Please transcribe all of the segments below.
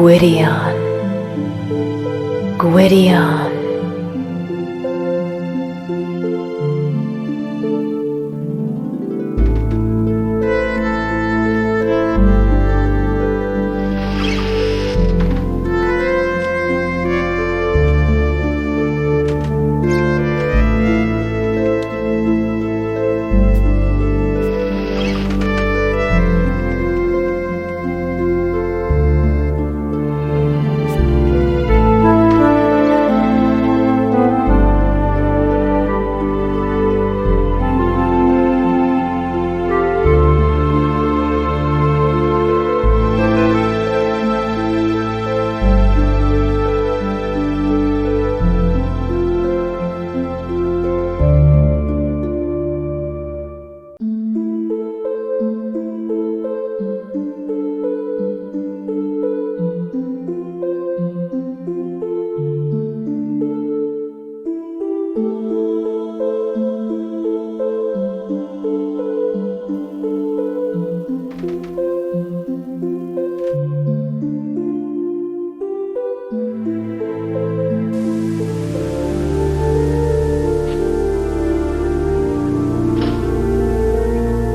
Gwydion, Gwydion.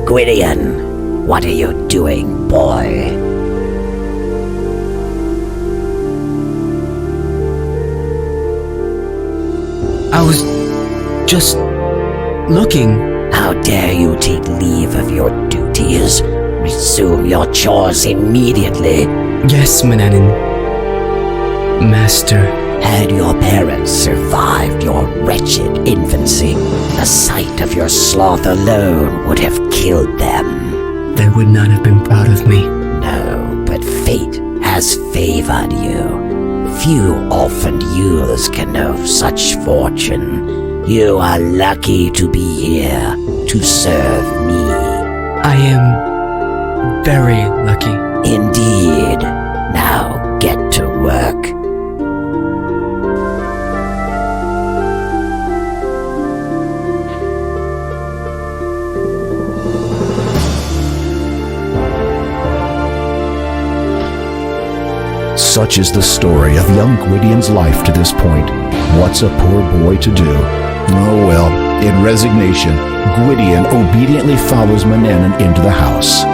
Gwydion, what are you doing, boy? I was just looking. How dare you take leave of your duties? Resume your chores immediately. Yes, Manannan. Master. Had your parents survived your wretched infancy, the sight of your sloth alone would have killed them. They would not have been proud of me. No, but fate has favored you. Few orphaned youths can know such fortune. You are lucky to be here to serve me. I am very lucky. Indeed. Now get to work. Such is the story of young Gwydion's life to this point. What's a poor boy to do? Oh well, in resignation, Gwydion obediently follows Manannan into the house.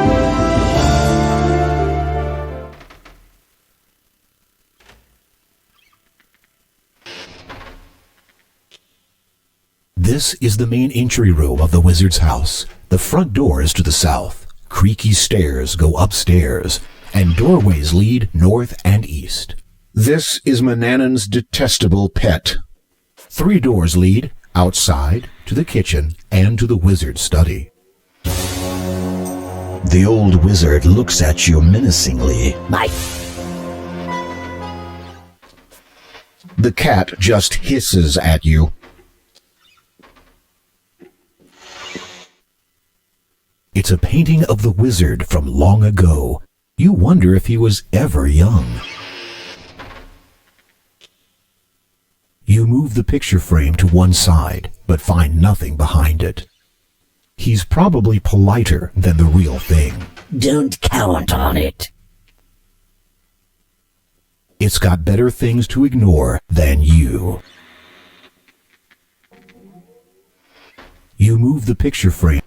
This is the main entry room of the wizard's house. The front door is to the south. Creaky stairs go upstairs, and doorways lead north and east. This is Manannan's detestable pet. 3 doors lead outside to the kitchen and to the wizard's study. The old wizard looks at you menacingly. The cat just hisses at you. It's a painting of the wizard from long ago. You wonder if he was ever young. You move the picture frame to one side, but find nothing behind it. He's probably politer than the real thing. Don't count on it. It's got better things to ignore than you. You move the picture frame.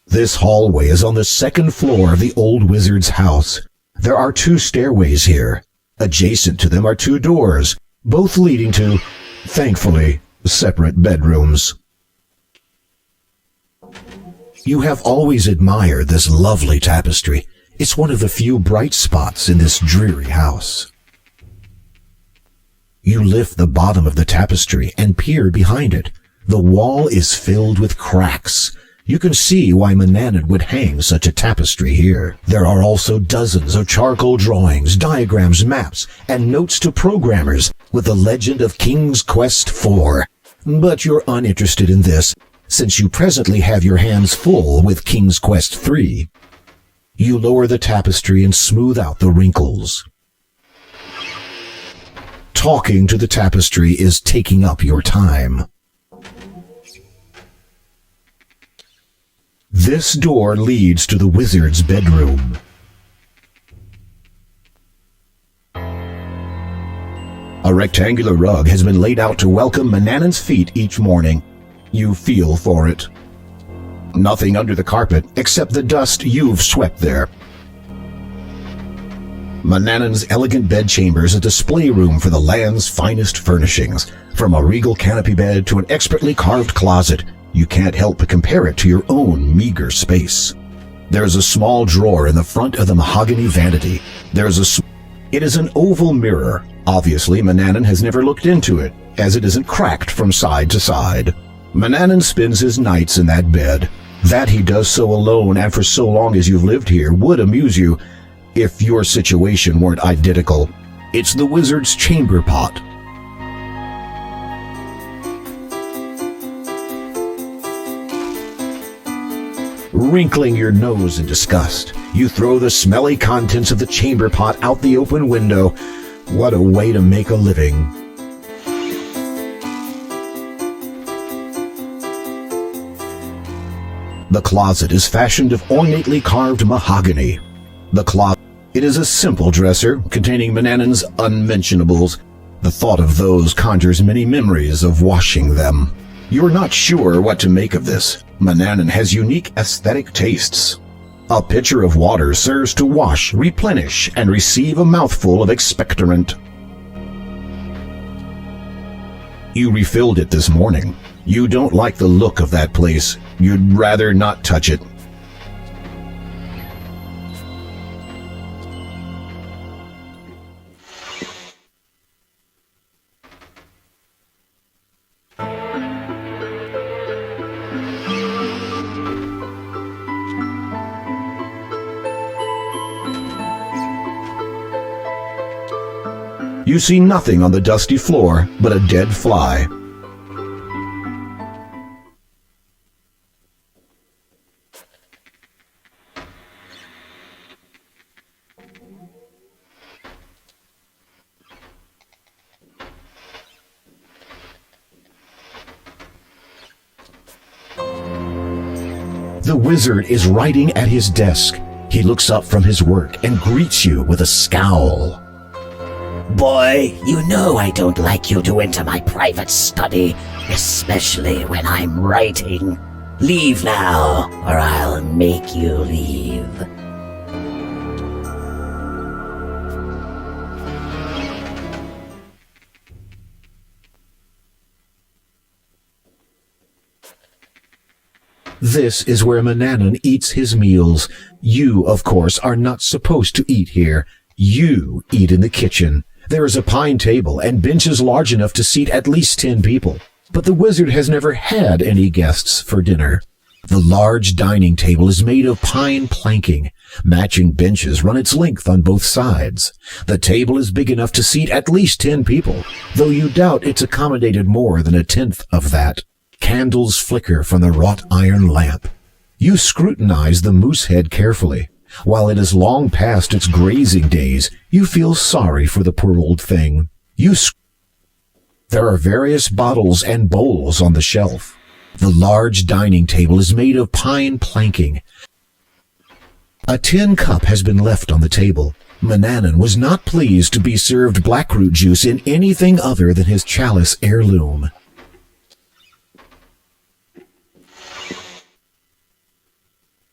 This hallway is on the 2nd floor of the old wizard's house. There are 2 stairways here. Adjacent to them are 2 doors, both leading to, thankfully, separate bedrooms. You have always admired this lovely tapestry. It's one of the few bright spots in this dreary house. You lift the bottom of the tapestry and peer behind it. The wall is filled with cracks. You can see why Manannan would hang such a tapestry here. There are also dozens of charcoal drawings, diagrams, maps, and notes to programmers with the legend of King's Quest IV. But you're uninterested in this, since you presently have your hands full with King's Quest III. You lower the tapestry and smooth out the wrinkles. Talking to the tapestry is taking up your time. This door leads to the wizard's bedroom. A rectangular rug has been laid out to welcome Manannan's feet each morning. You feel for it. Nothing under the carpet except the dust you've swept there. Manannan's elegant bedchamber is a display room for the land's finest furnishings. From a regal canopy bed to an expertly carved closet, you can't help but compare it to your own meager space. There's a small drawer in the front of the mahogany vanity. It is an oval mirror. Obviously, Manannan has never looked into it, as it isn't cracked from side to side. Manannan spends his nights in that bed. That he does so alone and for so long as you've lived here would amuse you if your situation weren't identical. It's the wizard's chamber pot. Wrinkling your nose in disgust, you throw the smelly contents of the chamber pot out the open window. What a way to make a living. The closet is fashioned of ornately carved mahogany. It is a simple dresser containing Manannan's unmentionables. The thought of those conjures many memories of washing them. You are not sure what to make of this. Manannan has unique aesthetic tastes. A pitcher of water serves to wash, replenish, and receive a mouthful of expectorant. You refilled it this morning. You don't like the look of that place. You'd rather not touch it. You see nothing on the dusty floor but a dead fly. The wizard is writing at his desk. He looks up from his work and greets you with a scowl. Boy, you know I don't like you to enter my private study, especially when I'm writing. Leave now, or I'll make you leave. This is where Manannan eats his meals. You, of course, are not supposed to eat here. You eat in the kitchen. There is a pine table and benches large enough to seat at least 10 people. But the wizard has never had any guests for dinner. The large dining table is made of pine planking. Matching benches run its length on both sides. The table is big enough to seat at least 10 people, though you doubt it's accommodated more than a tenth of that. Candles flicker from the wrought iron lamp. You scrutinize the moose head carefully. While it is long past its grazing days, you feel sorry for the poor old thing. There are various bottles and bowls on the shelf. The large dining table is made of pine planking. A tin cup has been left on the table. Manannan was not pleased to be served blackroot juice in anything other than his chalice heirloom.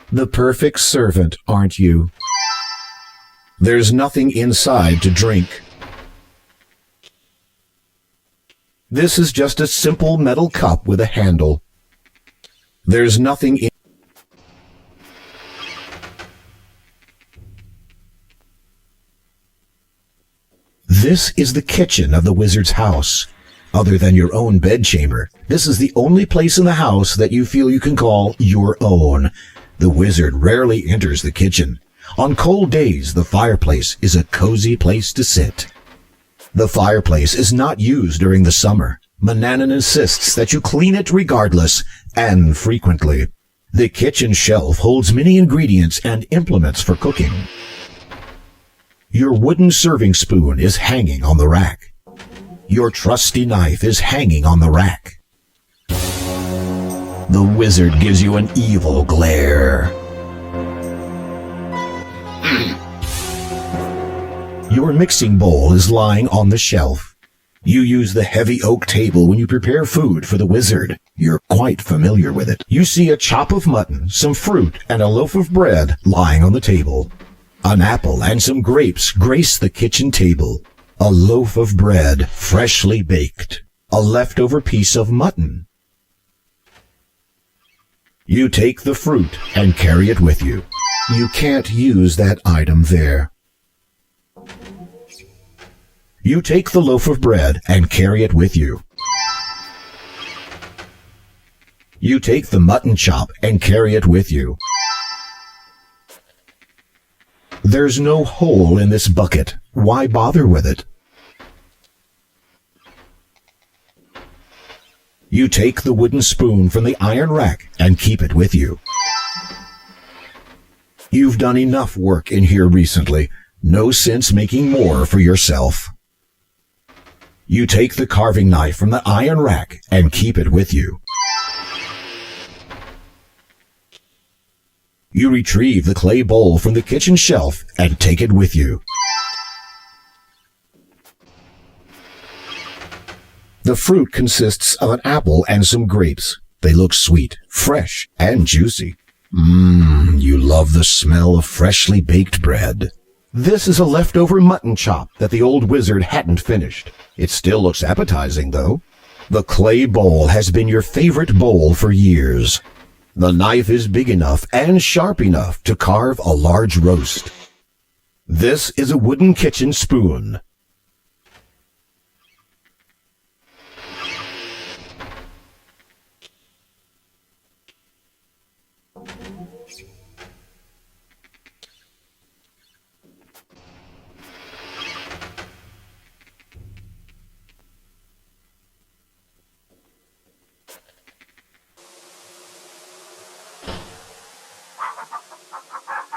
The perfect servant, aren't you? There's nothing inside to drink. This is just a simple metal cup with a handle. There's nothing in. This is the kitchen of the wizard's house. Other than your own bedchamber, this is the only place in the house that you feel you can call your own. The wizard rarely enters the kitchen. On cold days, the fireplace is a cozy place to sit. The fireplace is not used during the summer. Manannan insists that you clean it regardless, and frequently. The kitchen shelf holds many ingredients and implements for cooking. Your wooden serving spoon is hanging on the rack. Your trusty knife is hanging on the rack. The wizard gives you an evil glare. Your mixing bowl is lying on the shelf. You use the heavy oak table when you prepare food for the wizard. You're quite familiar with it. You see a chop of mutton, some fruit, and a loaf of bread lying on the table. An apple and some grapes grace the kitchen table. A loaf of bread, freshly baked. A leftover piece of mutton. You take the fruit and carry it with you. You can't use that item there. You take the loaf of bread and carry it with you. You take the mutton chop and carry it with you. There's no hole in this bucket. Why bother with it? You take the wooden spoon from the iron rack and keep it with you. You've done enough work in here recently. No sense making more for yourself. You take the carving knife from the iron rack and keep it with you. You retrieve the clay bowl from the kitchen shelf and take it with you. The fruit consists of an apple and some grapes. They look sweet, fresh, and juicy. You love the smell of freshly baked bread. This is a leftover mutton chop that the old wizard hadn't finished. It still looks appetizing, though. The clay bowl has been your favorite bowl for years. The knife is big enough and sharp enough to carve a large roast. This is a wooden kitchen spoon.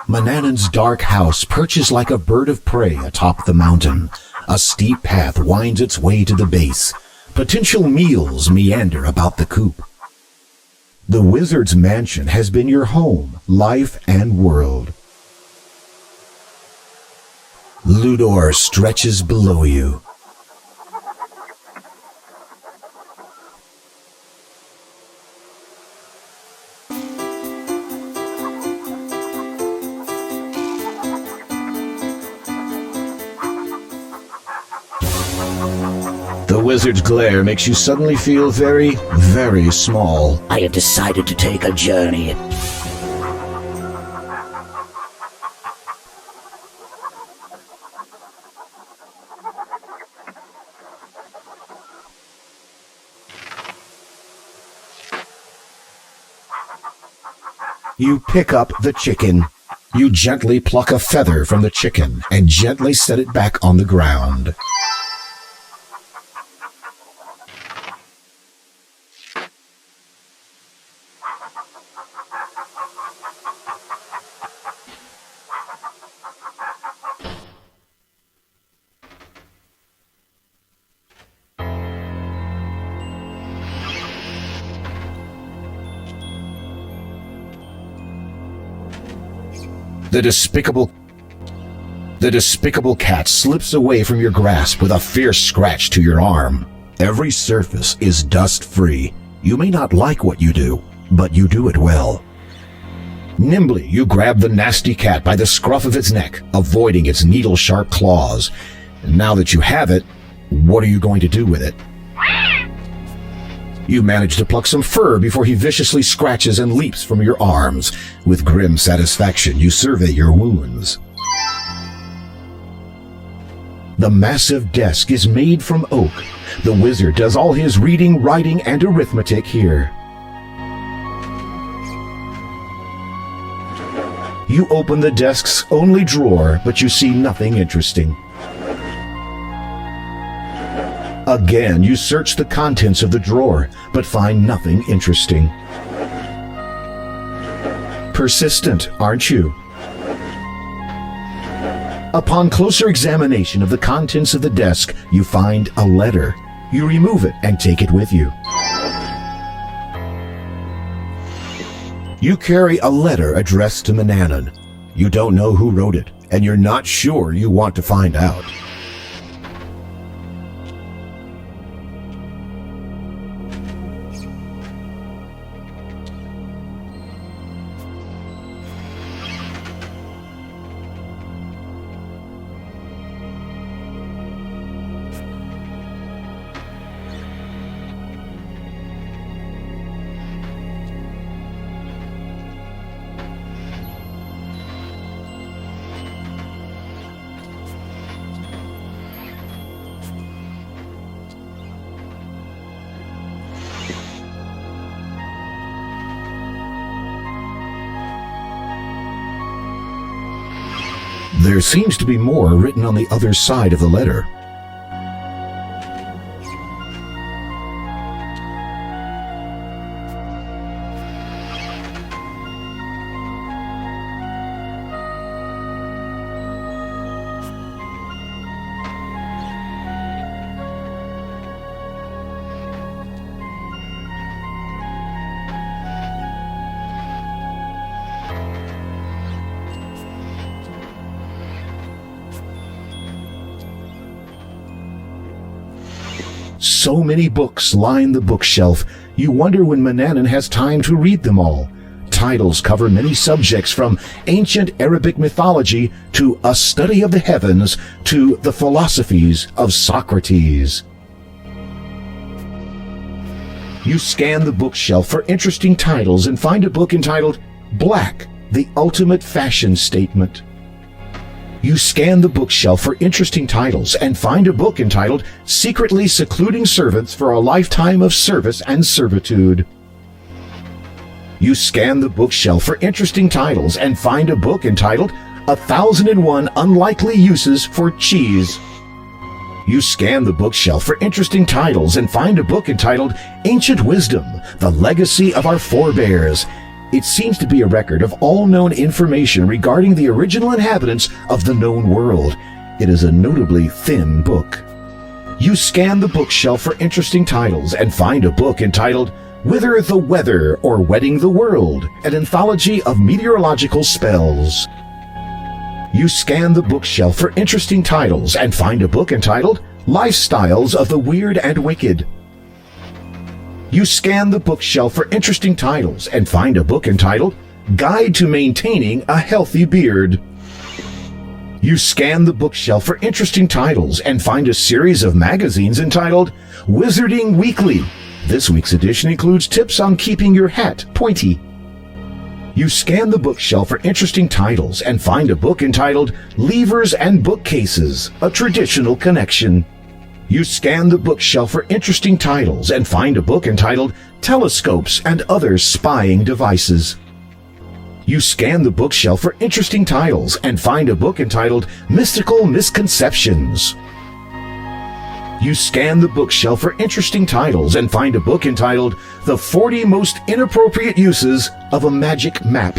Manannan's dark house perches like a bird of prey atop the mountain. A steep path winds its way to the base. Potential meals meander about the coop. The wizard's mansion has been your home, life, and world. Ludor stretches below you. The wizard's glare makes you suddenly feel very, very small. I have decided to take a journey. You pick up the chicken. You gently pluck a feather from the chicken and gently set it back on the ground. The despicable cat slips away from your grasp with a fierce scratch to your arm. Every surface is dust-free. You may not like what you do, but you do it well. Nimbly, you grab the nasty cat by the scruff of its neck, avoiding its needle-sharp claws. And now that you have it, what are you going to do with it? You manage to pluck some fur before he viciously scratches and leaps from your arms. With grim satisfaction, you survey your wounds. The massive desk is made from oak. The wizard does all his reading, writing, and arithmetic here. You open the desk's only drawer, but you see nothing interesting. Again, you search the contents of the drawer, but find nothing interesting. Persistent, aren't you? Upon closer examination of the contents of the desk, you find a letter. You remove it and take it with you. You carry a letter addressed to Manannan. You don't know who wrote it, and you're not sure you want to find out. There seems to be more written on the other side of the letter. So many books line the bookshelf, you wonder when Manannan has time to read them all. Titles cover many subjects from ancient Arabic mythology to a study of the heavens to the philosophies of Socrates. You scan the bookshelf for interesting titles and find a book entitled Black, the Ultimate Fashion Statement. You scan the bookshelf for interesting titles and find a book entitled Secretly Secluding Servants for a Lifetime of Service and Servitude. You scan the bookshelf for interesting titles and find a book entitled 1001 Unlikely Uses for Cheese. You scan the bookshelf for interesting titles and find a book entitled Ancient Wisdom, The Legacy of Our Forebears. It seems to be a record of all known information regarding the original inhabitants of the known world. It is a notably thin book. You scan the bookshelf for interesting titles and find a book entitled Wither the Weather or Wedding the World, an anthology of meteorological spells. You scan the bookshelf for interesting titles and find a book entitled Lifestyles of the Weird and Wicked. You scan the bookshelf for interesting titles and find a book entitled Guide to Maintaining a Healthy Beard. You scan the bookshelf for interesting titles and find a series of magazines entitled Wizarding Weekly. This week's edition includes tips on keeping your hat pointy. You scan the bookshelf for interesting titles and find a book entitled Levers and Bookcases, a Traditional Connection. You scan the bookshelf for interesting titles and find a book entitled Telescopes and Other Spying Devices. You scan the bookshelf for interesting titles and find a book entitled Mystical Misconceptions. You scan the bookshelf for interesting titles and find a book entitled The 40 Most Inappropriate Uses of a Magic Map.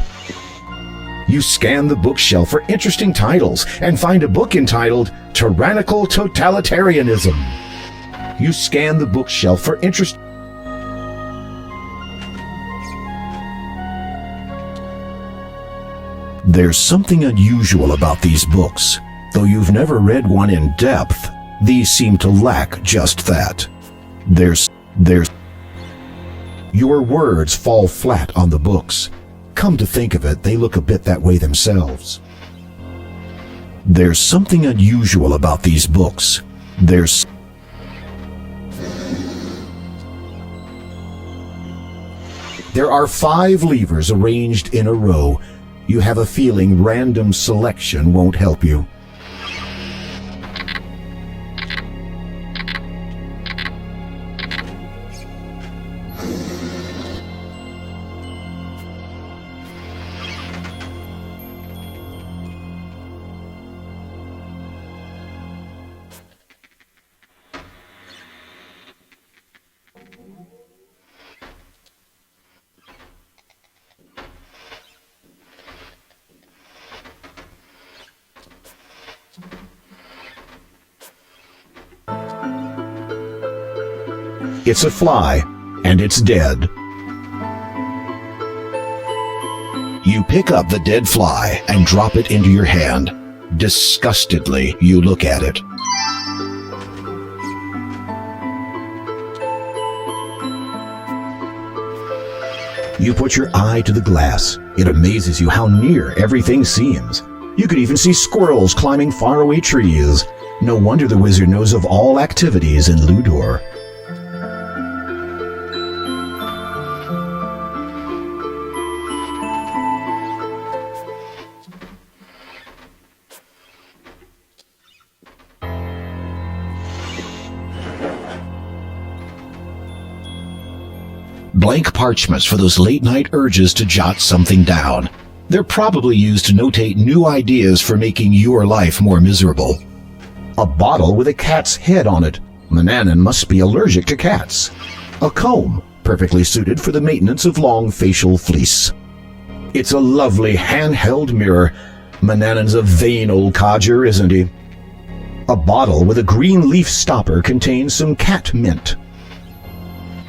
You scan the bookshelf for interesting titles and find a book entitled Tyrannical Totalitarianism. You scan the bookshelf for There's something unusual about these books. Though you've never read one in depth, these seem to lack just that. Your words fall flat on the books. Come to think of it, they look a bit that way themselves. There's something unusual about these books. There are 5 levers arranged in a row. You have a feeling random selection won't help you. It's a fly, and it's dead. You pick up the dead fly and drop it into your hand. Disgustedly, you look at it. You put your eye to the glass. It amazes you how near everything seems. You could even see squirrels climbing faraway trees. No wonder the wizard knows of all activities in Ludor. Blank parchments for those late-night urges to jot something down. They're probably used to notate new ideas for making your life more miserable. A bottle with a cat's head on it. Manannan must be allergic to cats. A comb, perfectly suited for the maintenance of long facial fleece. It's a lovely handheld mirror. Manannan's a vain old codger, isn't he? A bottle with a green leaf stopper contains some cat mint.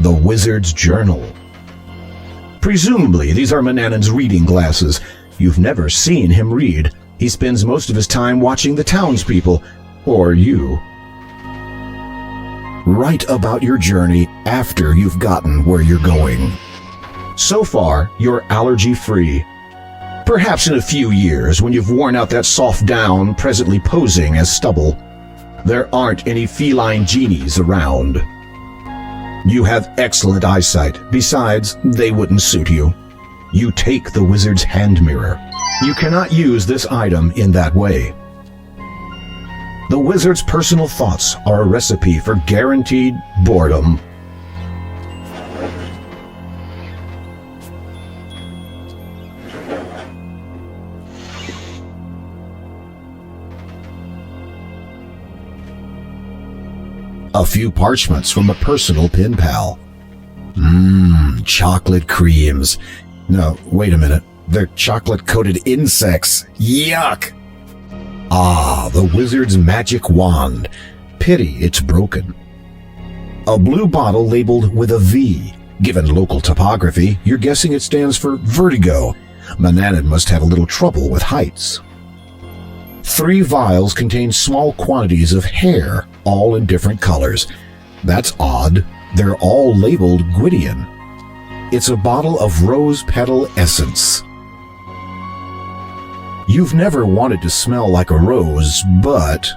The Wizard's Journal. Presumably, these are Manannan's reading glasses. You've never seen him read. He spends most of his time watching the townspeople, or you. write about your journey after you've gotten where you're going. So far, you're allergy-free. Perhaps in a few years, when you've worn out that soft down presently posing as stubble, there aren't any feline genies around. You have excellent eyesight. Besides, they wouldn't suit you. You take the wizard's hand mirror. You cannot use this item in that way. The wizard's personal thoughts are a recipe for guaranteed boredom. A few parchments from a personal pen pal. Chocolate creams. No, wait a minute. They're chocolate-coated insects. Yuck! Ah, the wizard's magic wand. Pity it's broken. A blue bottle labeled with a V. Given local topography, you're guessing it stands for vertigo. Mananan must have a little trouble with heights. 3 vials contain small quantities of hair, all in different colors. That's odd. They're all labeled Gwydion. It's a bottle of rose petal essence. You've never wanted to smell like a rose, but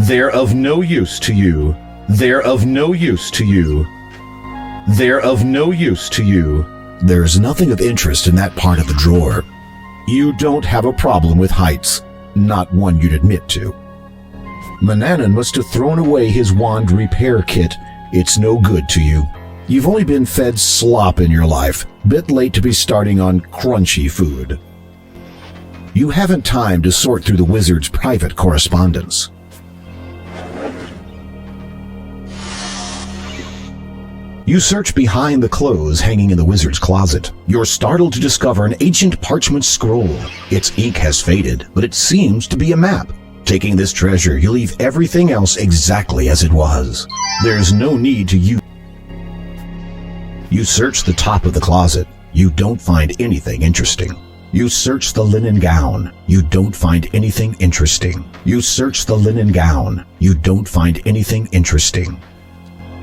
they're of no use to you. They're of no use to you. They're of no use to you. There's nothing of interest in that part of the drawer. You don't have a problem with heights, not one you'd admit to. Mananan must have thrown away his wand repair kit. It's no good to you. You've only been fed slop in your life, bit late to be starting on crunchy food. You haven't time to sort through the wizard's private correspondence. You search behind the clothes hanging in the wizard's closet. You're startled to discover an ancient parchment scroll. Its ink has faded, but it seems to be a map. Taking this treasure, you leave everything else exactly as it was. There's no need to use. You search the top of the closet. You don't find anything interesting. You search the linen gown. You don't find anything interesting. You search the linen gown. You don't find anything interesting.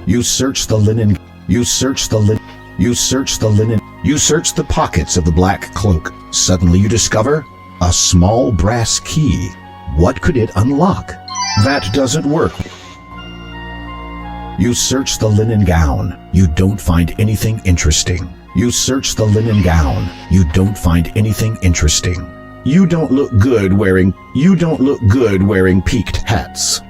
You search the linen. You search the linen. You search the linen. You search the pockets of the black cloak. Suddenly you discover a small brass key. What could it unlock? That doesn't work. You search the linen gown. You don't find anything interesting. You search the linen gown. You don't find anything interesting. You don't look good wearing peaked hats.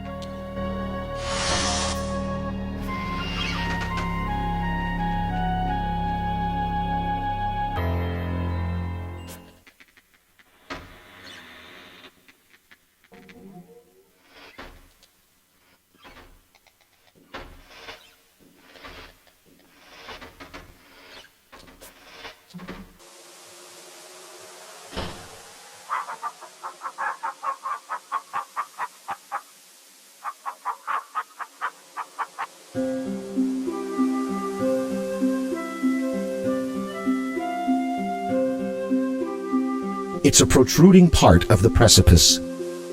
It's a protruding part of the precipice.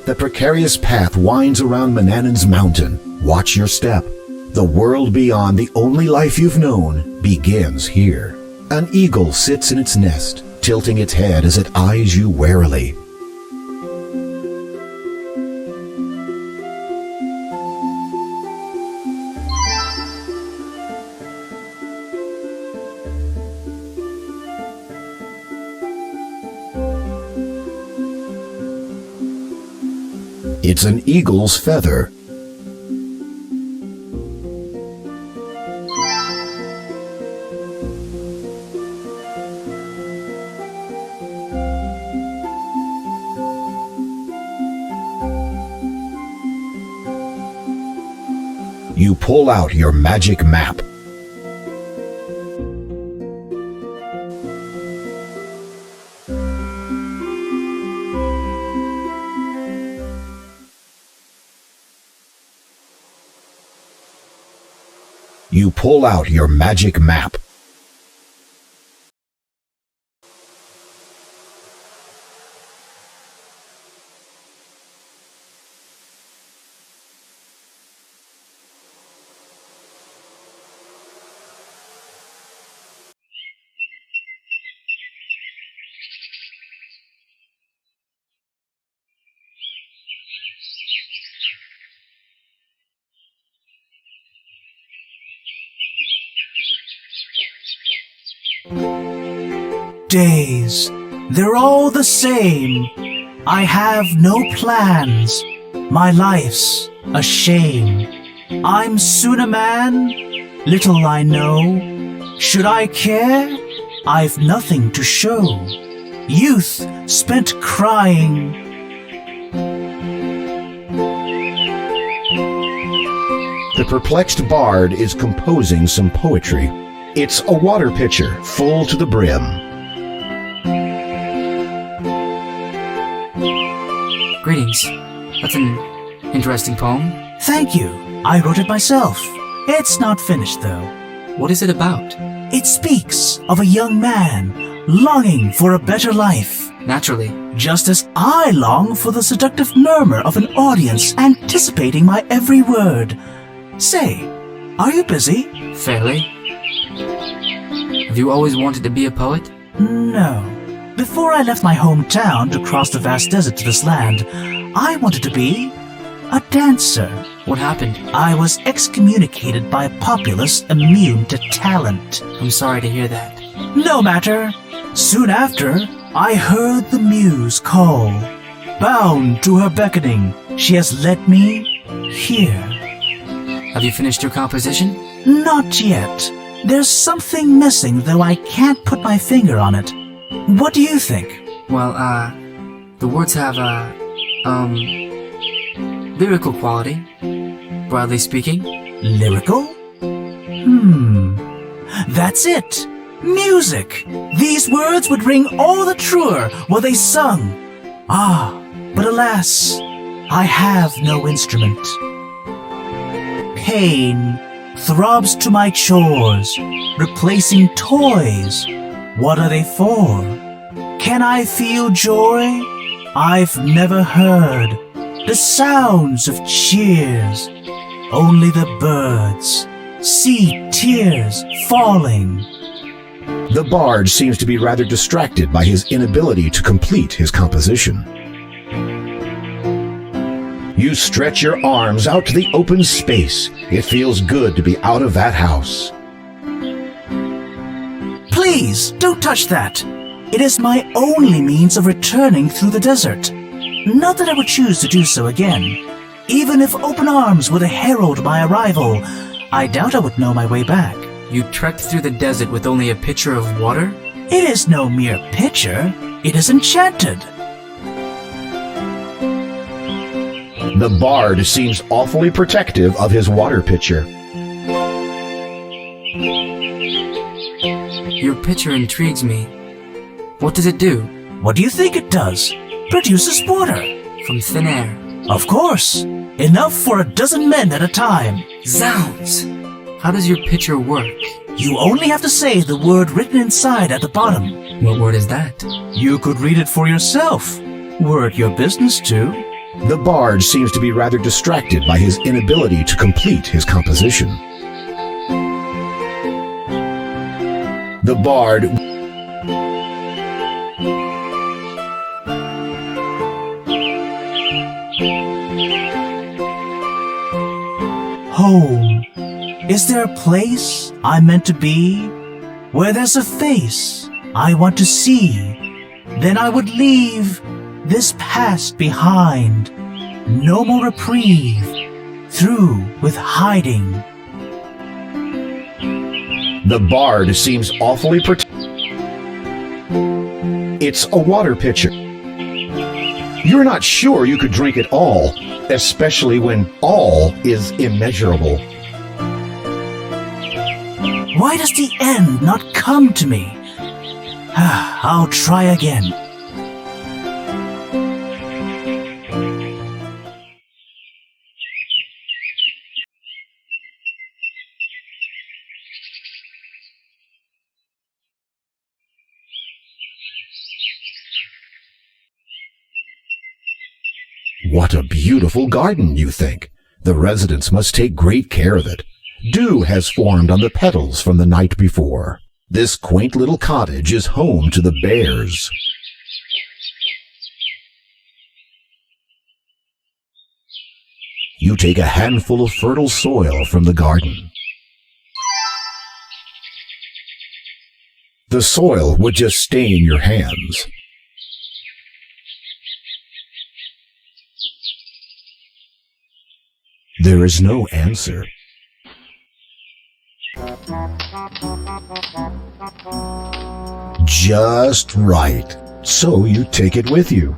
The precarious path winds around Mananan's mountain. Watch your step. The world beyond the only life you've known begins here. An eagle sits in its nest, tilting its head as it eyes you warily. It's an eagle's feather. You pull out your magic map. You pull out your magic map. days, they're all the same. I have no plans. My life's a shame. I'm soon a man, little I know. Should I care? I've nothing to show. Youth spent crying. The perplexed bard is composing some poetry. It's a water pitcher full to the brim. Greetings. That's an interesting poem. Thank you. I wrote it myself. It's not finished, though. What is it about? It speaks of a young man longing for a better life, Naturally. just as I long for the seductive murmur of an audience anticipating my every word. Say, are you busy? Fairly. Have you always wanted to be a poet? No. Before I left my hometown to cross the vast desert to this land, I wanted to be a dancer. What happened? I was excommunicated by a populace immune to talent. I'm sorry to hear that. No matter. Soon after, I heard the muse call. Bound to her beckoning, she has led me here. Have you finished your composition? Not yet. There's something missing, though I can't put my finger on it. What do you think? Well, the words have, lyrical quality, broadly speaking. Lyrical? That's it. Music. These words would ring all the truer were they sung. Ah, but alas, I have no instrument. Pain throbs to my chores, replacing toys. What are they for? Can I feel joy? I've never heard the sounds of cheers. Only the birds see tears falling. The bard seems to be rather distracted by his inability to complete his composition. You stretch your arms out to the open space. It feels good to be out of that house. Please, don't touch that. It is my only means of returning through the desert. Not that I would choose to do so again. Even if open arms were to herald my arrival, I doubt I would know my way back. You trekked through the desert with only a pitcher of water? It is no mere pitcher. It is enchanted. The bard seems awfully protective of his water pitcher. Your pitcher intrigues me. What does it do? What do you think it does? Produces water. From thin air. Of course. Enough for a dozen men at a time. Zounds! How does your pitcher work? You only have to say the word written inside at the bottom. What word is that? You could read it for yourself, were it your business to. The bard seems to be rather distracted by his inability to complete his composition. The bard Home. Is there a place I'm meant to be? Where there's a face I want to see? Then I would leave this past behind. No more reprieve. Through with hiding. The bard seems awfully It's a water pitcher. You're not sure you could drink it all, especially when all is immeasurable. Why does the end not come to me? I'll try again. What a beautiful garden, you think. The residents must take great care of it. Dew has formed on the petals from the night before. This quaint little cottage is home to the bears. You take a handful of fertile soil from the garden. The soil would just stain your hands. There is no answer. Just right. So you take it with you.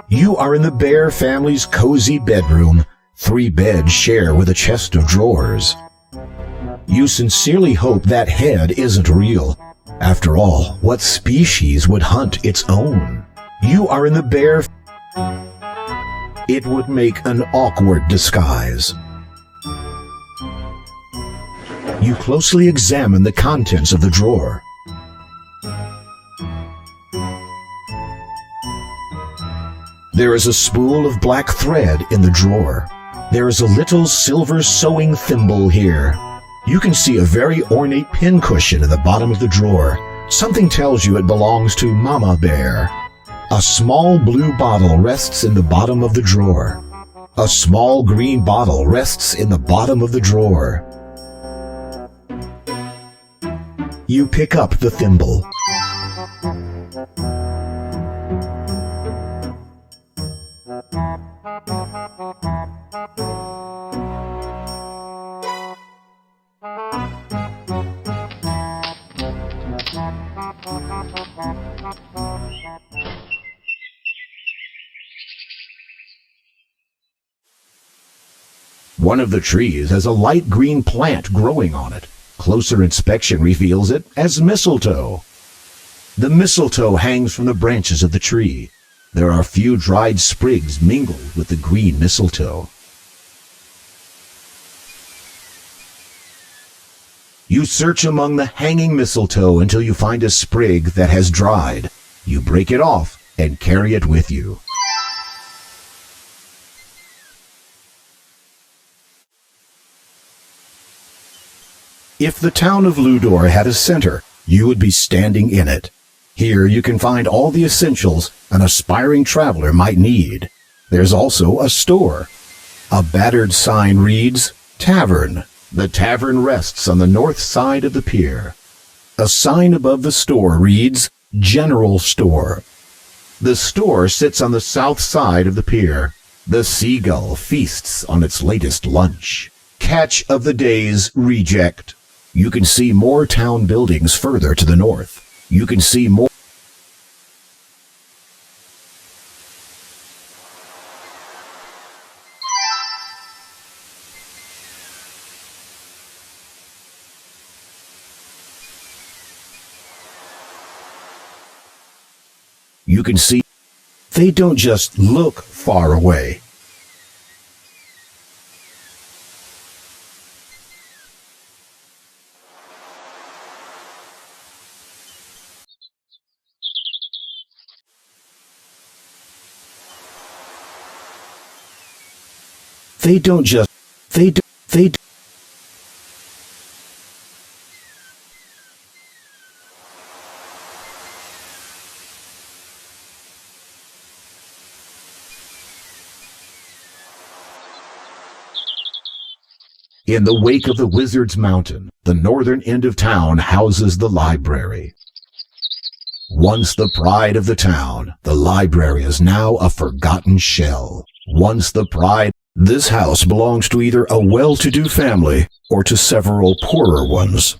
You are in the Bear family's cozy bedroom. 3 beds share with a chest of drawers. You sincerely hope that head isn't real. After all, what species would hunt its own? You are in the Bear. It would make an awkward disguise. You closely examine the contents of the drawer. There is a spool of black thread in the drawer. There is a little silver sewing thimble here. You can see a very ornate pincushion in the bottom of the drawer. Something tells you it belongs to Mama Bear. A small blue bottle rests in the bottom of the drawer. A small green bottle rests in the bottom of the drawer. You pick up the thimble. One of the trees has a light green plant growing on it. Closer inspection reveals it as mistletoe. The mistletoe hangs from the branches of the tree. There are few dried sprigs mingled with the green mistletoe. You search among the hanging mistletoe until you find a sprig that has dried. You break it off and carry it with you. If the town of Ludor had a center, you would be standing in it. Here you can find all the essentials an aspiring traveler might need. There's also a store. A battered sign reads, Tavern. The tavern rests on the north side of the pier. A sign above the store reads, General Store. The store sits on the south side of the pier. The seagull feasts on its latest lunch. Catch of the day's reject. You can see more town buildings further to the north. You can see more. You can see they don't just look far away. They don't just, they do. In the wake of the Wizard's Mountain, the northern end of town houses the library. Once the pride of the town, the library is now a forgotten shell. Once the pride, this house belongs to either a well-to-do family or to several poorer ones.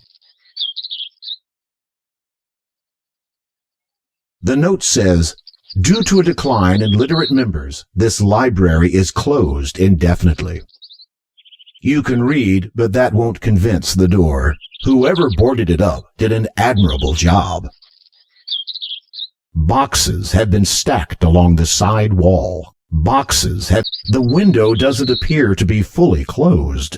The note says, due to a decline in literate members, this library is closed indefinitely. You can read, but that won't convince the door. Whoever boarded it up did an admirable job. Boxes have been stacked along the side wall. The window doesn't appear to be fully closed.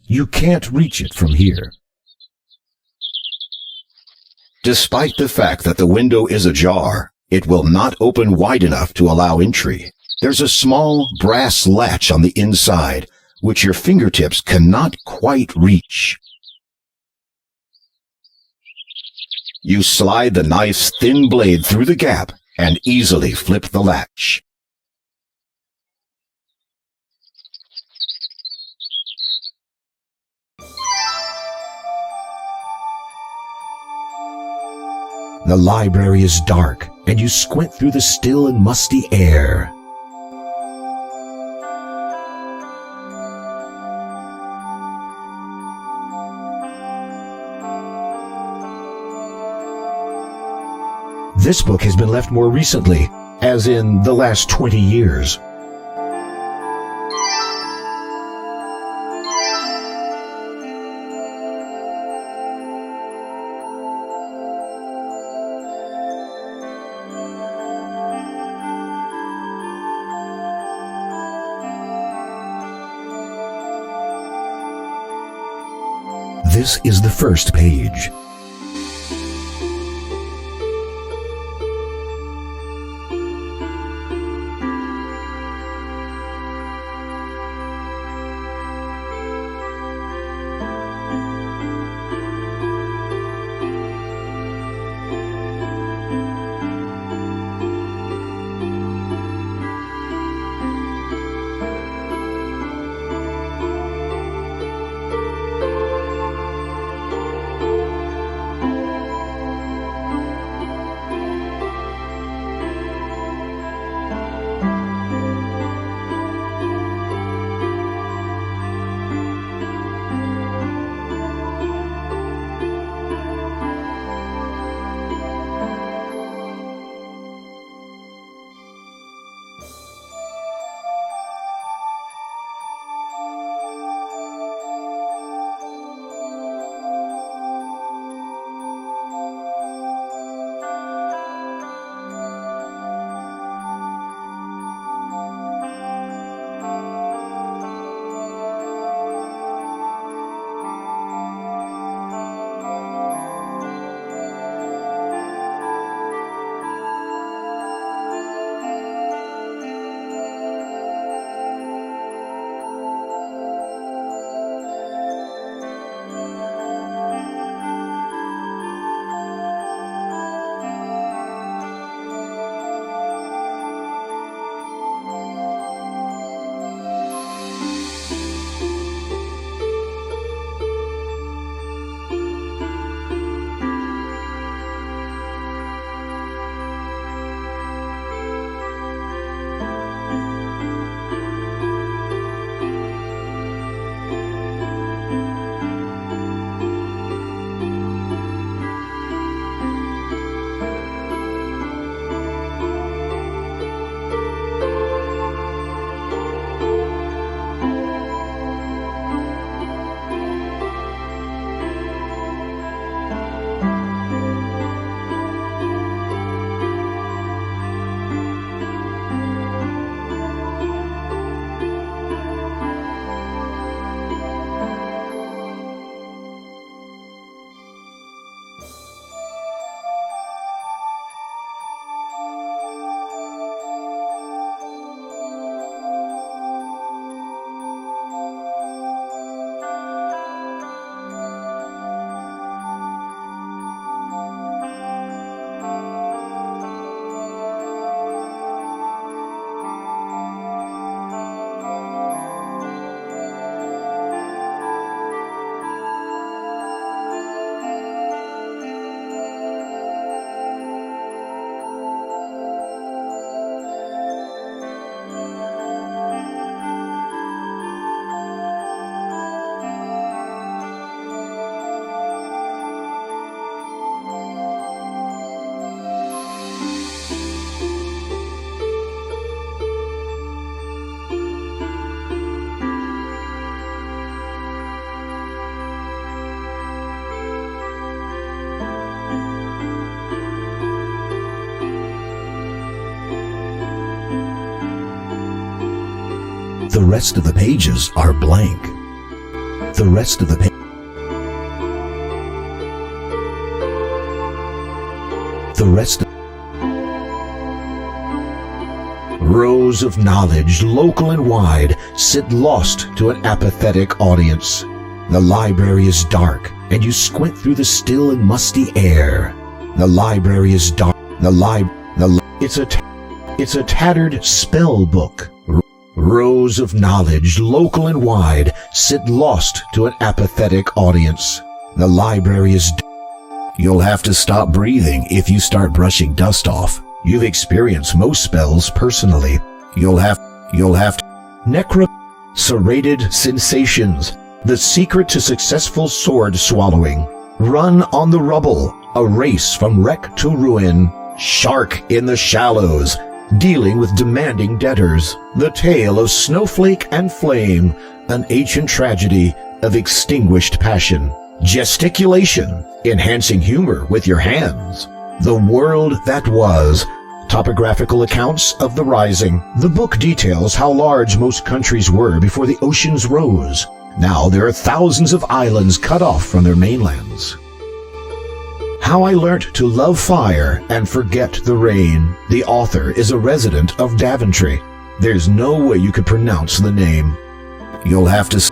You can't reach it from here. Despite the fact that the window is ajar, it will not open wide enough to allow entry. There's a small brass latch on the inside, which your fingertips cannot quite reach. You slide the knife's thin blade through the gap and easily flip the latch. The library is dark, and you squint through the still and musty air. This book has been left more recently, as in the last 20 years. This is the first page. The rest of the pages are blank. The rest of the rows of knowledge, local and wide, sit lost to an apathetic audience. The library is dark, and you squint through the still and musty air. The library is dark. It's a tattered spell book. Rows of knowledge, local and wide, sit lost to an apathetic audience. The library is You'll have to stop breathing if you start brushing dust off. You've experienced most spells personally. You'll have serrated sensations, the secret to successful sword swallowing. Run on the rubble, a race from wreck to ruin. Shark in the shallows, dealing with demanding debtors. The tale of snowflake and flame, an ancient tragedy of extinguished passion. Gesticulation, enhancing humor with your hands. The world that was. Topographical accounts of the rising. The book details how large most countries were before the oceans rose. Now there are thousands of islands cut off from their mainlands. How I Learnt to Love Fire and Forget the Rain. The author is a resident of Daventry. There's no way you could pronounce the name. You'll have to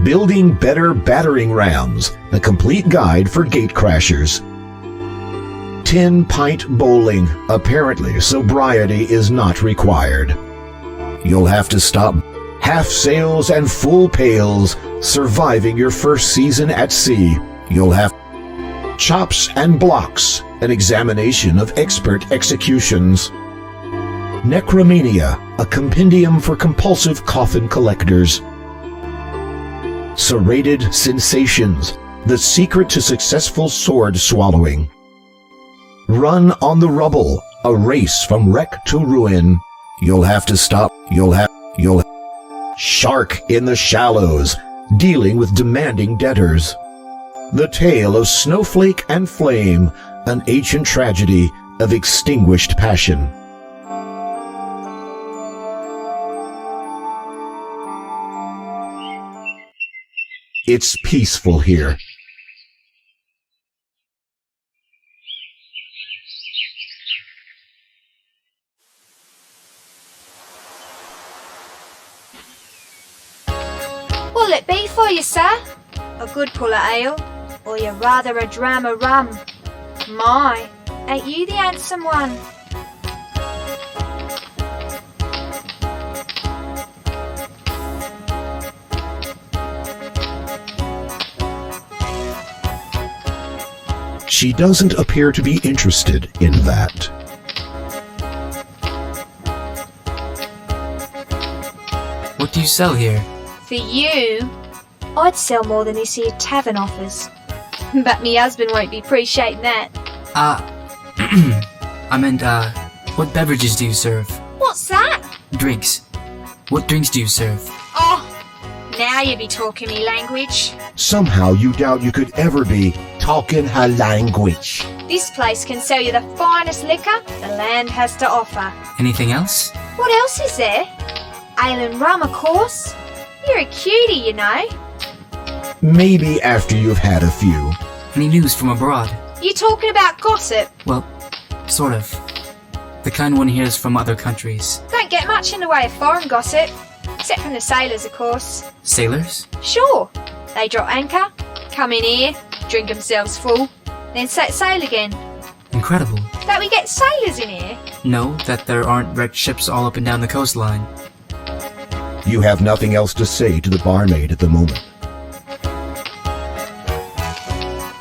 Building Better Battering Rams, the complete guide for gatecrashers. 10-pint bowling. Apparently, sobriety is not required. You'll have to stop half sails and full pails, surviving your first season at sea. You'll have chops and blocks, an examination of expert executions. Necromania, a compendium for compulsive coffin collectors. Serrated sensations, the secret to successful sword swallowing. Run on the rubble, a race from wreck to ruin. You'll have to stop. Shark in the shallows, dealing with demanding debtors. The tale of snowflake and flame, an ancient tragedy of extinguished passion. It's peaceful here. What'll it be for you, sir? A good pull of ale, or you rather a dram of rum? My, ain't you the handsome one? She doesn't appear to be interested in that. What do you sell here? For you, I'd sell more than this here tavern offers. But me husband won't be appreciating that. I meant, what beverages do you serve? What's that? Drinks. What drinks do you serve? Oh, now you be talking me language. Somehow you doubt you could ever be talking her language. This place can sell you the finest liquor the land has to offer. Anything else? What else is there? Ale and rum, of course. You're a cutie, you know. Maybe after you've had a few. Any news from abroad? You talking about gossip? Well, sort of. The kind one hears from other countries. Don't get much in the way of foreign gossip. Except from the sailors, of course. Sailors? Sure. They drop anchor, come in here, drink themselves full, then set sail again. Incredible. That we get sailors in here? No, that there aren't wrecked ships all up and down the coastline. You have nothing else to say to the barmaid at the moment.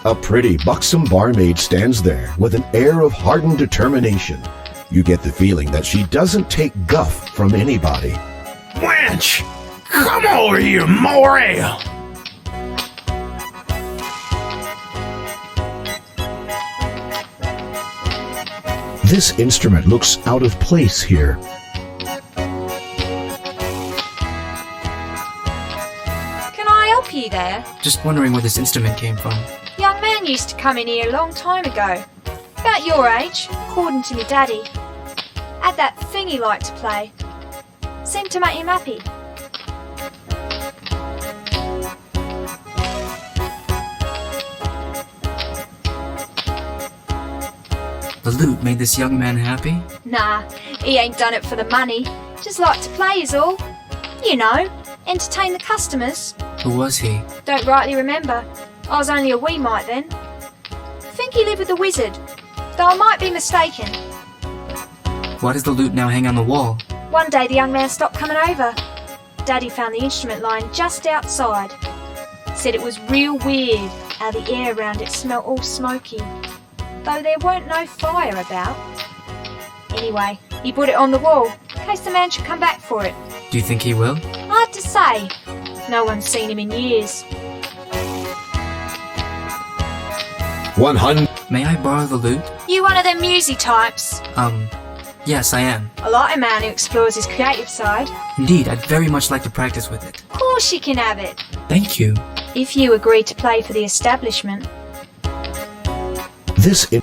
A pretty, buxom barmaid stands there with an air of hardened determination. You get the feeling that she doesn't take guff from anybody. Wench, come over here, more ale. This instrument looks out of place here. Can I help you there? Just wondering where this instrument came from. Young man used to come in here a long time ago. About your age, according to me daddy. Had that thing he liked to play. Seemed to make him happy. The lute made this young man happy? Nah, he ain't done it for the money. Just like to play is all. You know, entertain the customers. Who was he? Don't rightly remember. I was only a wee mite then. think he lived with the wizard, though I might be mistaken. Why does the lute now hang on the wall? One day the young man stopped coming over. Daddy found the instrument lying just outside. Said it was real weird how the air around it smelt all smoky, though there weren't no fire about. Anyway, he put it on the wall in case the man should come back for it. Do you think he will? Hard to say. No one's seen him in years. 100. May I borrow the lute? You one of them musy types? Yes, I am. I like a man who explores his creative side. Indeed, I'd very much like to practice with it. Of course you can have it, Thank you. if you agree to play for the establishment. This in-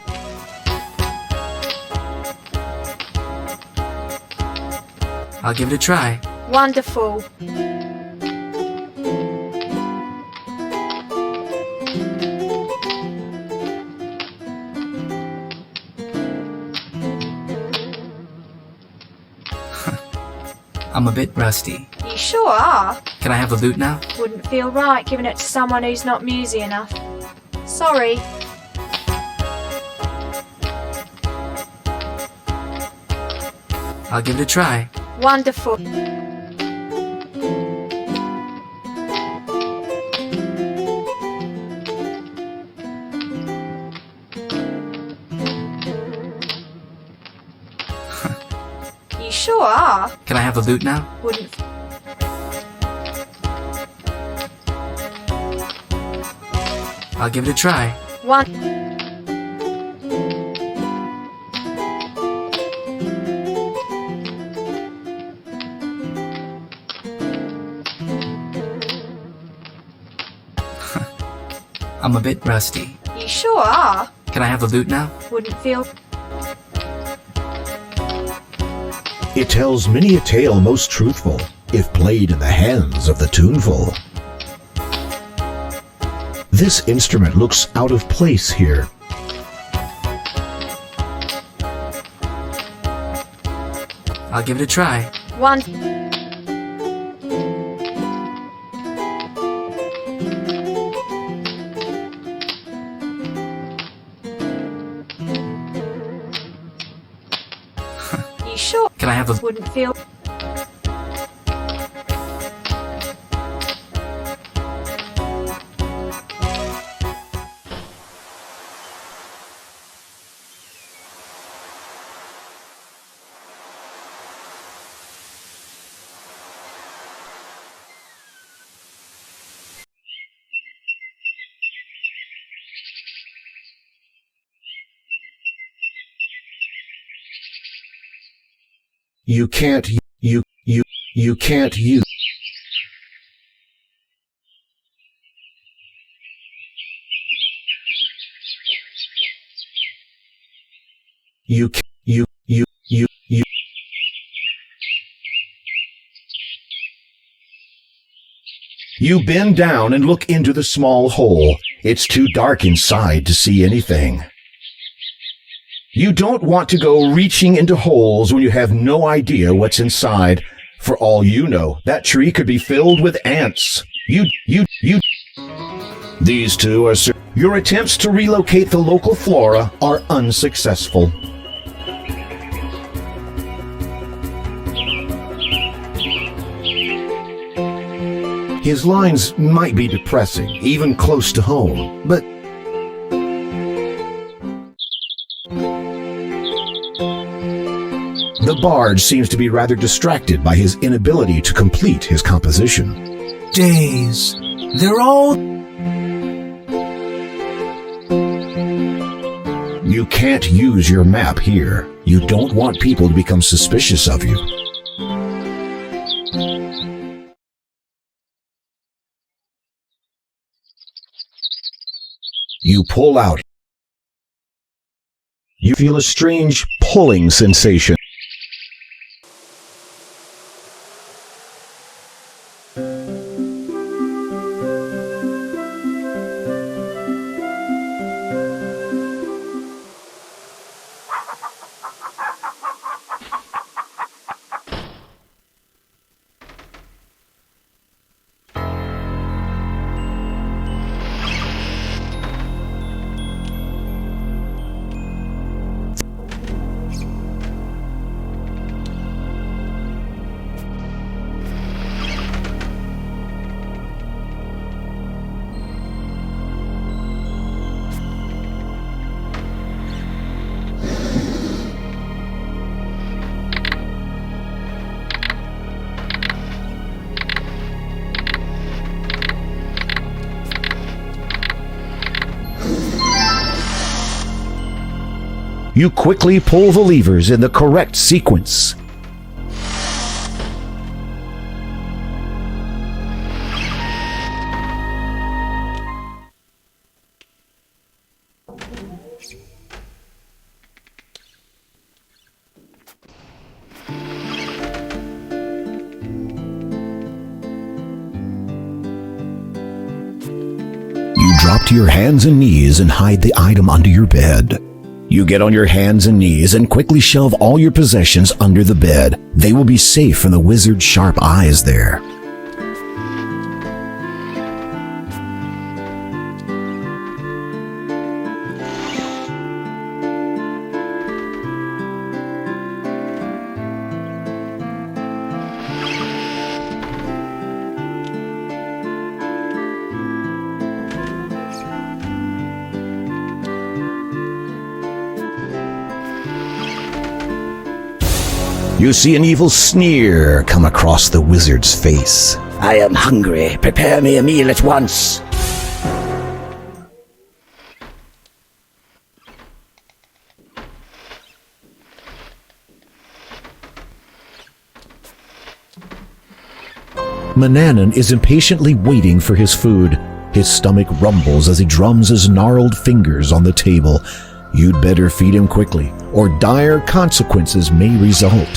I'll give it a try. Wonderful. I'm a bit rusty. You sure are. Can I have the lute now? Wouldn't feel right giving it to someone who's not musy enough. Sorry. I'll give it a try. Wonderful. You sure are. Can I have the lute now? Wouldn't. I'll give it a try. One. I'm a bit rusty. You sure are. Can I have the lute now? Wouldn't feel. It tells many a tale most truthful, if played in the hands of the tuneful. This instrument looks out of place here. I'll give it a try. One. You sure? Can I have the... Wouldn't feel. You can't use. You can't use. You. You bend down and look into the small hole. It's too dark inside to see anything. You don't want to go reaching into holes when you have no idea what's inside. For all you know, that tree could be filled with ants. You. These two are... Your attempts to relocate the local flora are unsuccessful. His lines might be depressing, even close to home, but the bard seems to be rather distracted by his inability to complete his composition. Days. They're all. You can't use your map here. You don't want people to become suspicious of you. You pull out. You feel a strange pulling sensation. You quickly pull the levers in the correct sequence. You drop to your hands and knees and hide the item under your bed. You get on your hands and knees and quickly shove all your possessions under the bed. They will be safe from the wizard's sharp eyes there. You see an evil sneer come across the wizard's face. I am hungry. Prepare me a meal at once. Manannan is impatiently waiting for his food. His stomach rumbles as he drums his gnarled fingers on the table. You'd better feed him quickly, or dire consequences may result.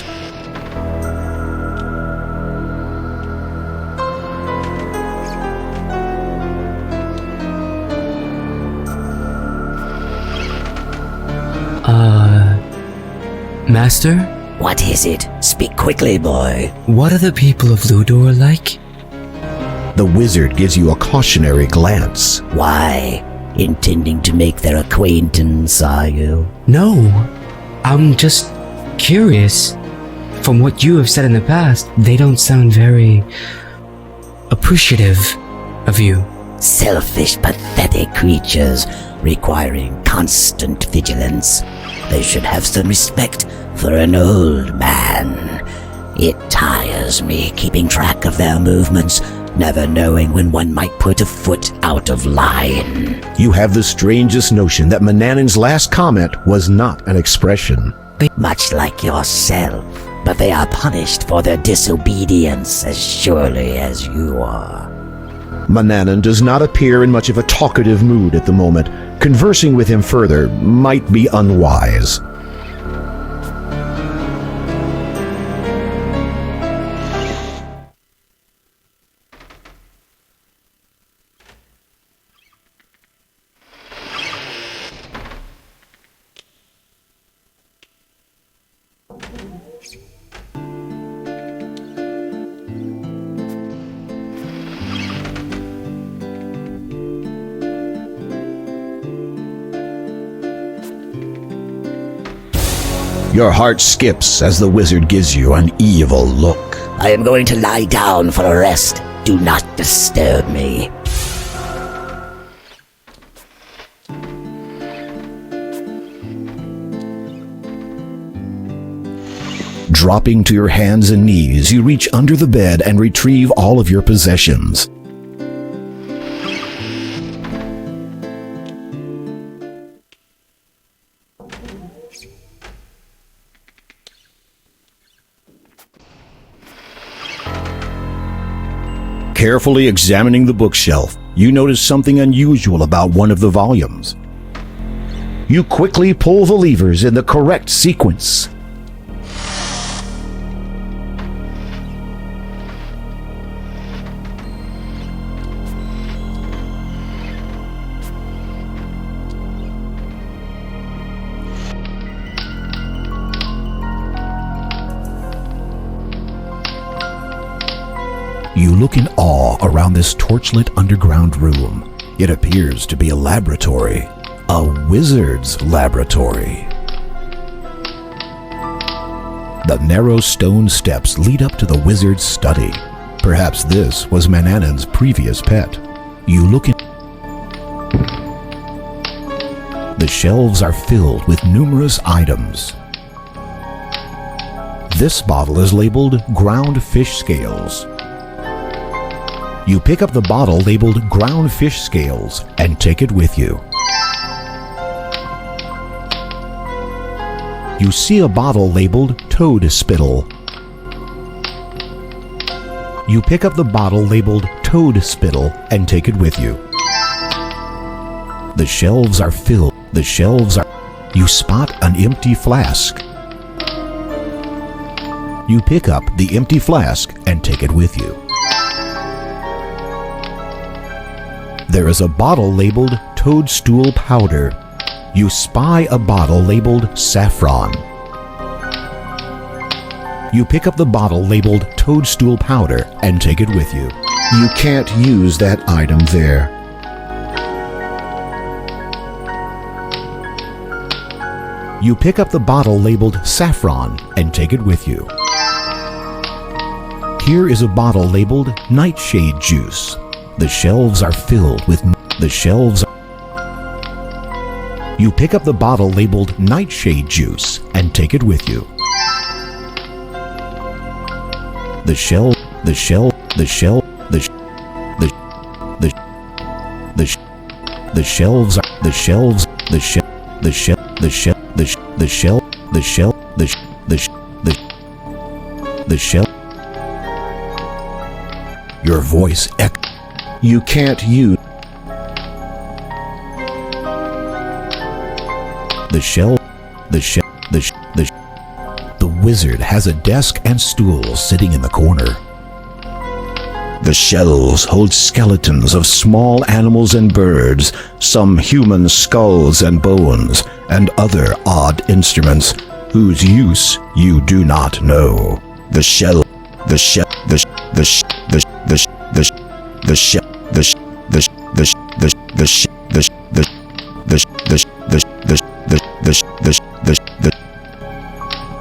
Master? What is it? Speak quickly, boy. What are the people of Ludor like? The wizard gives you a cautionary glance. Why? Intending to make their acquaintance, are you? No, I'm just curious. From what you have said in the past, they don't sound very appreciative of you. Selfish, pathetic creatures requiring constant vigilance. They should have some respect for an old man. It tires me keeping track of their movements, never knowing when one might put a foot out of line. You have the strangest notion that Manannan's last comment was not an expression. Much like yourself, but they are punished for their disobedience as surely as you are. Manannan does not appear in much of a talkative mood at the moment. Conversing with him further might be unwise. Your heart skips as the wizard gives you an evil look. I am going to lie down for a rest. Do not disturb me. Dropping to your hands and knees, you reach under the bed and retrieve all of your possessions. Carefully examining the bookshelf, you notice something unusual about one of the volumes. You quickly pull the levers in the correct sequence. You look in awe around this torchlit underground room. It appears to be a laboratory. A wizard's laboratory. The narrow stone steps lead up to the wizard's study. Perhaps this was Manannan's previous pet. You look in. The shelves are filled with numerous items. This bottle is labeled ground fish scales. You pick up the bottle labeled ground fish scales and take it with you. You see a bottle labeled Toad Spittle. You pick up the bottle labeled Toad Spittle and take it with you. The shelves are filled. You spot an empty flask. You pick up the empty flask and take it with you. There is a bottle labeled Toadstool Powder. You spy a bottle labeled Saffron. You pick up the bottle labeled Toadstool Powder and take it with you. You can't use that item there. You pick up the bottle labeled Saffron and take it with you. Here is a bottle labeled Nightshade Juice. The shelves are filled with You pick up the bottle labeled Nightshade Juice and take it with you. The shelves Your voice echoes. You can't use The wizard has a desk and stool sitting in the corner. The shelves hold skeletons of small animals and birds, some human skulls and bones, and other odd instruments whose use you do not know.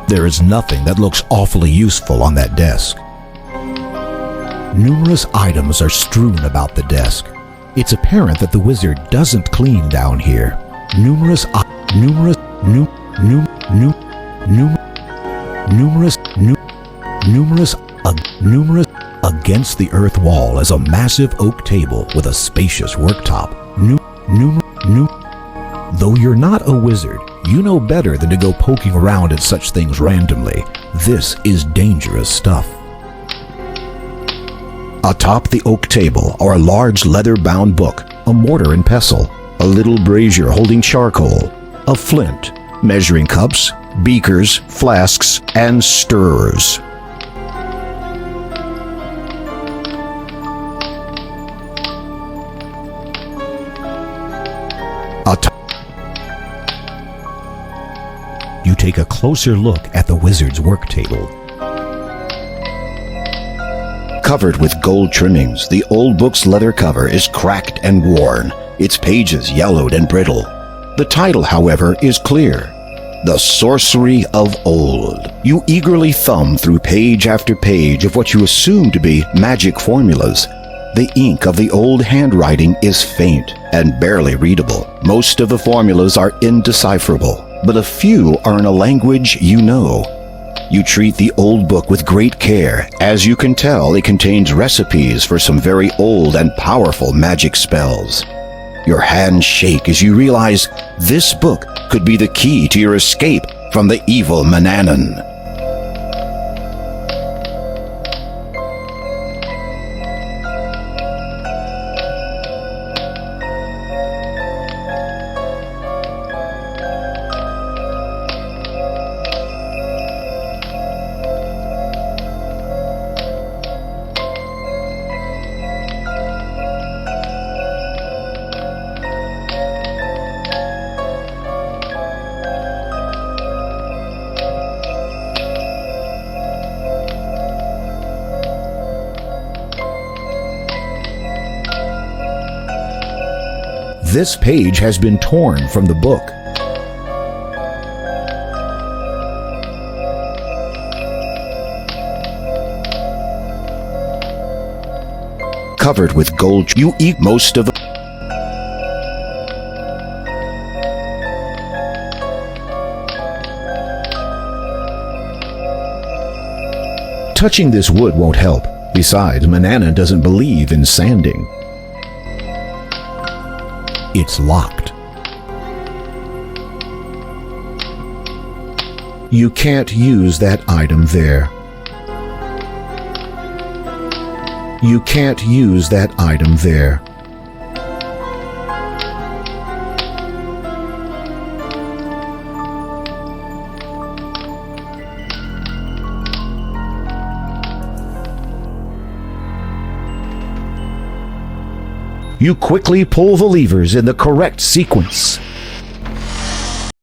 There is nothing that looks awfully useful on that desk. Numerous items are strewn about the desk. It's apparent that the wizard doesn't clean down here. Against the earth wall is a massive oak table with a spacious worktop. Though you're not a wizard, you know better than to go poking around at such things randomly. This is dangerous stuff. Atop the oak table are a large leather-bound book, a mortar and pestle, a little brazier holding charcoal, a flint, measuring cups, beakers, flasks, and stirrers. You take a closer look at the wizard's work table. Covered with gold trimmings, the old book's leather cover is cracked and worn, its pages yellowed and brittle. The title, however, is clear: The Sorcery of Old. You eagerly thumb through page after page of what you assume to be magic formulas. The ink of the old handwriting is faint and barely readable. Most of the formulas are indecipherable, but a few are in a language you know. You treat the old book with great care, as you can tell it contains recipes for some very old and powerful magic spells. Your hands shake as you realize this book could be the key to your escape from the evil Manannan. This page has been torn from the book. Covered with gold, you eat most of the touching this wood won't help. Besides, Manannan doesn't believe in sanding. It's locked. You can't use that item there. You can't use that item there. You quickly pull the levers in the correct sequence.